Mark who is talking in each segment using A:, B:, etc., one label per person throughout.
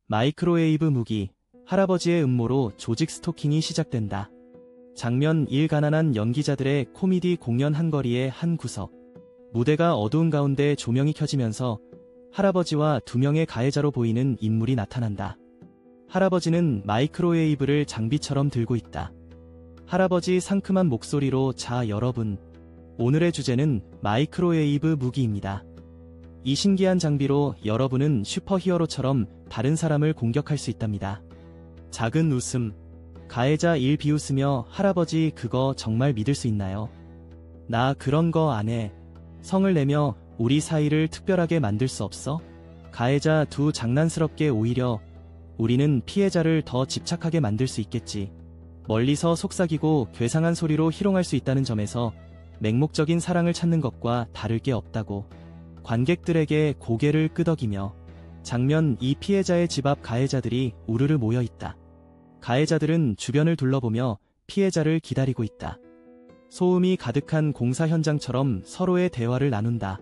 A: 마이크로웨이브 무기, 할아버지의 음모로 조직 스토킹이 시작된다. 장면 1. 가난한 연기자들의 코미디 공연 한 거리의 한 구석. 무대가 어두운 가운데 조명이 켜지면서 할아버지와 2명의 가해자로 보이는 인물이 나타난다. 할아버지는 마이크로웨이브를 장비처럼 들고 있다. 할아버지 상큼한 목소리로 자 여러분, 오늘의 주제는 마이크로웨이브 무기입니다. 이 신기한 장비로 여러분은 슈퍼히어로처럼 다른 사람을 공격할 수 있답니다. 작은 웃음. 가해자 1 비웃으며 할아버지 그거 정말 믿을 수 있나요? 나 그런 거 안 해. 성을 내며 우리 사이를 특별하게 만들 수 없어? 가해자 2 장난스럽게 오히려 우리는 피해자를 더 집착하게 만들 수 있겠지. 멀리서 속삭이고 괴상한 소리로 희롱할 수 있다는 점에서 맹목적인 사랑을 찾는 것과 다를 게 없다고. 관객들에게 고개를 끄덕이며. 장면 2 피해자의 집 앞 가해자들이 우르르 모여 있다. 가해자들은 주변을 둘러보며 피해자를 기다리고 있다. 소음이 가득한 공사 현장처럼 서로의 대화를 나눈다.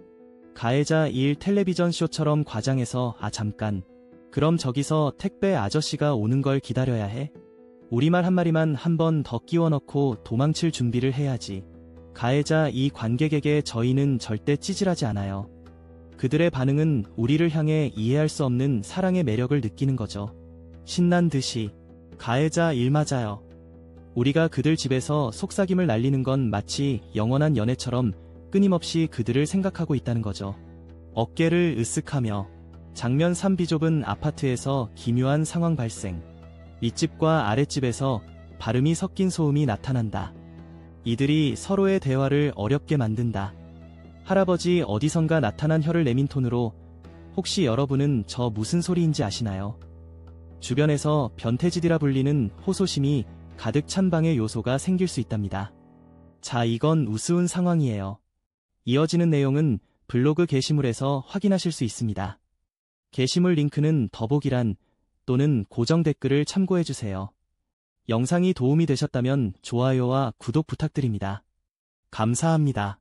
A: 가해자 1 텔레비전 쇼처럼 과장해서 아 잠깐. 그럼 저기서 택배 아저씨가 오는 걸 기다려야 해? 우리말 한마디만 한 번 더 끼워 넣고 도망칠 준비를 해야지. 가해자 2 관객에게 저희는 절대 찌질하지 않아요. 그들의 반응은 우리를 향해 이해할 수 없는 사랑의 매력을 느끼는 거죠. 신난 듯이. 가해자 1 맞아요. 우리가 그들 집에서 속삭임을 날리는 건 마치 영원한 연애처럼 끊임없이 그들을 생각하고 있다는 거죠. 어깨를 으쓱하며. 장면 3 비좁은 아파트에서 기묘한 상황 발생. 윗집과 아랫집에서 발음이 섞인 소음이 나타난다. 이들이 서로의 대화를 어렵게 만든다. 할아버지 어디선가 나타난 혀를 내민 톤으로 혹시 여러분은 저 무슨 소리인지 아시나요? 주변에서 변태짓이라 불리는 호소심이 가득 찬 방의 요소가 생길 수 있답니다. 자, 이건 우스운 상황이에요. 이어지는 내용은 블로그 게시물에서 확인하실 수 있습니다. 게시물 링크는 더보기란 또는 고정 댓글을 참고해주세요. 영상이 도움이 되셨다면 좋아요와 구독 부탁드립니다. 감사합니다.